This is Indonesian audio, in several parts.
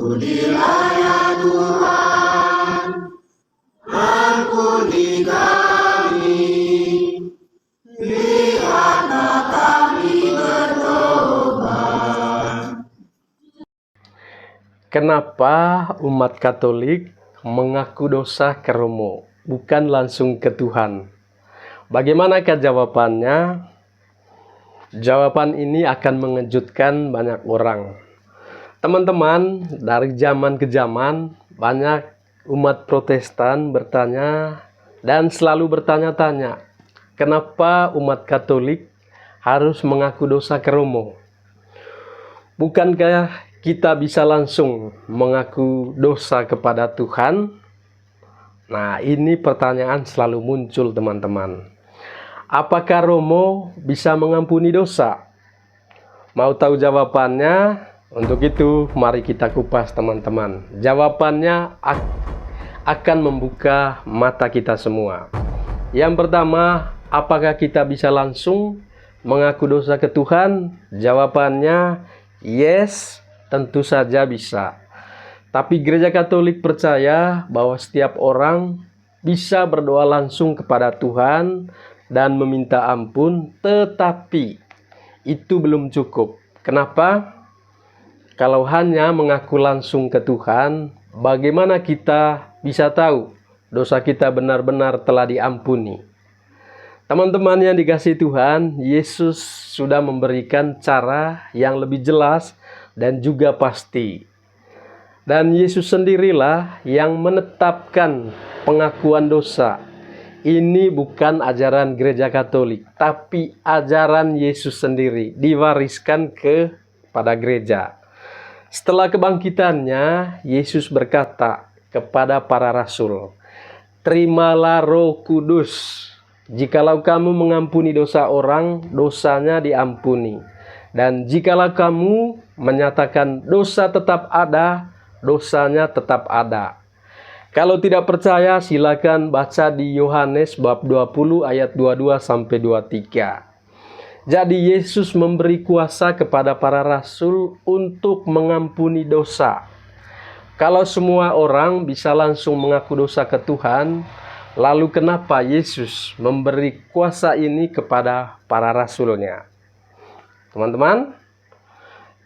Ampunilah ya Tuhan, ampuni kami, lihatlah kami bertobat. Kenapa umat Katolik mengaku dosa ke Romo, bukan langsung ke Tuhan? Bagaimanakah jawabannya? Jawaban ini akan mengejutkan banyak orang. Teman-teman, dari zaman ke zaman, banyak umat Protestan bertanya dan selalu bertanya-tanya, kenapa umat Katolik harus mengaku dosa ke Romo? Bukankah kita bisa langsung mengaku dosa kepada Tuhan? Nah, ini pertanyaan selalu muncul, teman-teman. Apakah Romo bisa mengampuni dosa? Mau tahu jawabannya? Untuk itu, mari kita kupas, teman-teman. Jawabannya akan membuka mata kita semua. Yang pertama, apakah kita bisa langsung mengaku dosa ke Tuhan? Jawabannya yes, tentu saja bisa. Tapi Gereja Katolik percaya bahwa setiap orang bisa berdoa langsung kepada Tuhan dan meminta ampun, tetapi itu belum cukup. Kenapa? Kalau hanya mengaku langsung ke Tuhan, bagaimana kita bisa tahu dosa kita benar-benar telah diampuni? Teman-teman yang dikasihi Tuhan, Yesus sudah memberikan cara yang lebih jelas dan juga pasti. Dan Yesus sendirilah yang menetapkan pengakuan dosa. Ini bukan ajaran Gereja Katolik, tapi ajaran Yesus sendiri, diwariskan kepada gereja. Setelah kebangkitannya, Yesus berkata kepada para rasul, "Terimalah Roh Kudus. Jikalau kamu mengampuni dosa orang, dosanya diampuni. Dan jikalau kamu menyatakan dosa tetap ada, dosanya tetap ada." Kalau tidak percaya, silakan baca di Yohanes bab 20 ayat 22-23. Jadi Yesus memberi kuasa kepada para rasul untuk mengampuni dosa. Kalau semua orang bisa langsung mengaku dosa ke Tuhan, lalu kenapa Yesus memberi kuasa ini kepada para rasulnya? Teman-teman,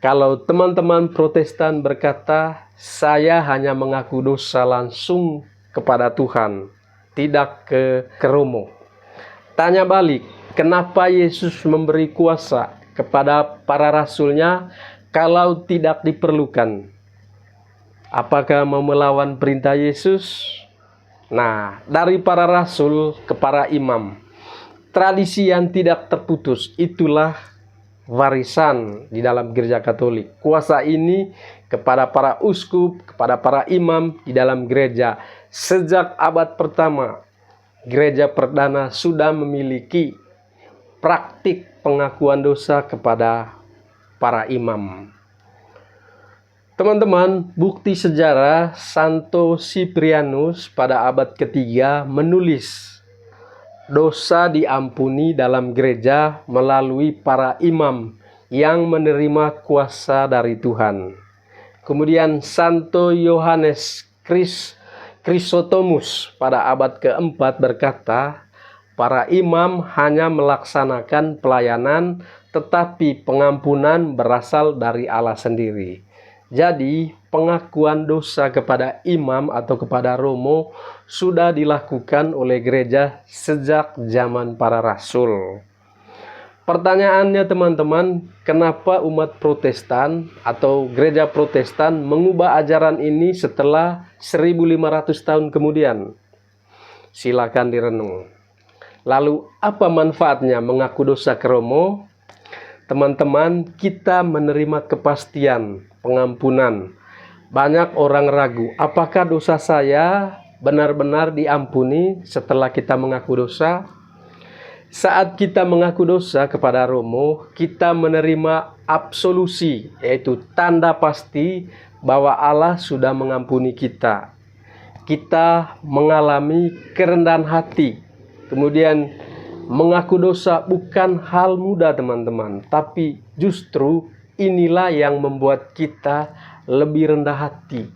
kalau teman-teman Protestan berkata, saya hanya mengaku dosa langsung kepada Tuhan, tidak ke Romo. Tanya balik, kenapa Yesus memberi kuasa kepada para rasulnya kalau tidak diperlukan? Apakah mau melawan perintah Yesus? Nah, dari para rasul ke para imam, tradisi yang tidak terputus, itulah warisan di dalam Gereja Katolik. Kuasa ini kepada para uskup, kepada para imam di dalam gereja. Sejak abad pertama, gereja perdana sudah memiliki praktik pengakuan dosa kepada para imam. Teman-teman, bukti sejarah Santo Cyprianus pada abad ketiga menulis dosa diampuni dalam gereja melalui para imam yang menerima kuasa dari Tuhan. Kemudian Santo Yohanes Chrysostomus pada abad keempat berkata, para imam hanya melaksanakan pelayanan, tetapi pengampunan berasal dari Allah sendiri. Jadi pengakuan dosa kepada imam atau kepada Romo sudah dilakukan oleh gereja sejak zaman para rasul. Pertanyaannya teman-teman, kenapa umat Protestan atau gereja Protestan mengubah ajaran ini setelah 1500 tahun kemudian? Silakan direnung. Lalu apa manfaatnya mengaku dosa ke Romo? Teman-teman, kita menerima kepastian pengampunan. Banyak orang ragu, apakah dosa saya benar-benar diampuni setelah kita mengaku dosa? Saat kita mengaku dosa kepada Romo, kita menerima absolusi, yaitu tanda pasti bahwa Allah sudah mengampuni kita. Kita mengalami kerendahan hati. Kemudian mengaku dosa bukan hal mudah teman-teman, tapi justru inilah yang membuat kita lebih rendah hati.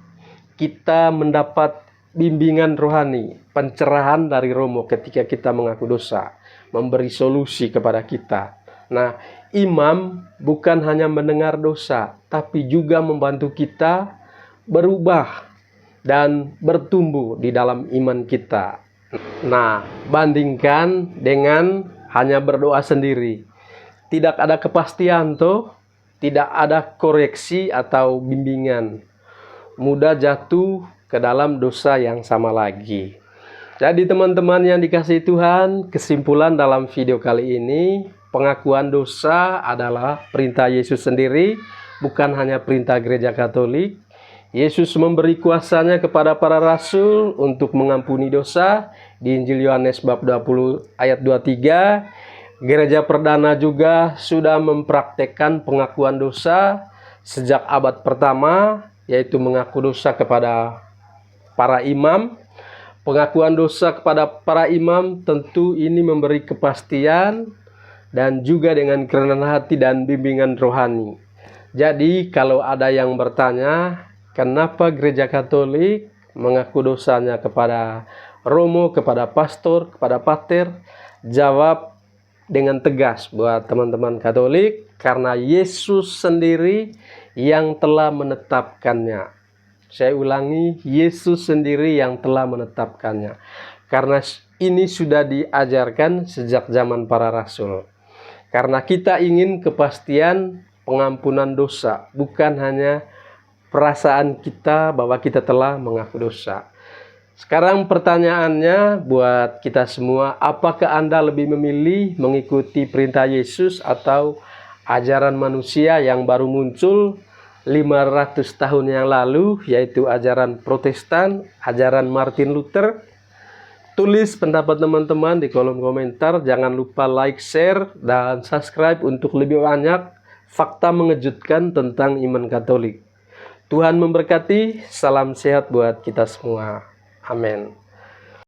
Kita mendapat bimbingan rohani, pencerahan dari Romo ketika kita mengaku dosa, memberi solusi kepada kita. Nah, imam bukan hanya mendengar dosa, tapi juga membantu kita berubah dan bertumbuh di dalam iman kita. Nah, bandingkan dengan hanya berdoa sendiri. Tidak ada kepastian toh, tidak ada koreksi atau bimbingan. Mudah jatuh ke dalam dosa yang sama lagi. Jadi teman-teman yang dikasihi Tuhan, kesimpulan dalam video kali ini, pengakuan dosa adalah perintah Yesus sendiri, bukan hanya perintah Gereja Katolik. Yesus memberi kuasanya kepada para rasul untuk mengampuni dosa di Injil Yohanes bab 20 ayat 23. Gereja Perdana juga sudah mempraktekkan pengakuan dosa sejak abad pertama, yaitu mengaku dosa kepada para imam. Pengakuan dosa kepada para imam tentu ini memberi kepastian dan juga dengan kerendahan hati dan bimbingan rohani. Jadi kalau ada yang bertanya, kenapa Gereja Katolik mengaku dosanya kepada Romo, kepada pastor, kepada pater? Jawab dengan tegas buat teman-teman Katolik, karena Yesus sendiri yang telah menetapkannya. Saya ulangi, Yesus sendiri yang telah menetapkannya. Karena ini sudah diajarkan sejak zaman para rasul. Karena kita ingin kepastian pengampunan dosa, bukan hanya perasaan kita bahwa kita telah mengaku dosa. Sekarang pertanyaannya buat kita semua, apakah Anda lebih memilih mengikuti perintah Yesus atau ajaran manusia yang baru muncul 500 tahun yang lalu, yaitu ajaran Protestan, ajaran Martin Luther? Tulis pendapat teman-teman di kolom komentar. Jangan lupa like, share, dan subscribe untuk lebih banyak fakta mengejutkan tentang iman Katolik. Tuhan memberkati, salam sehat buat kita semua. Amin.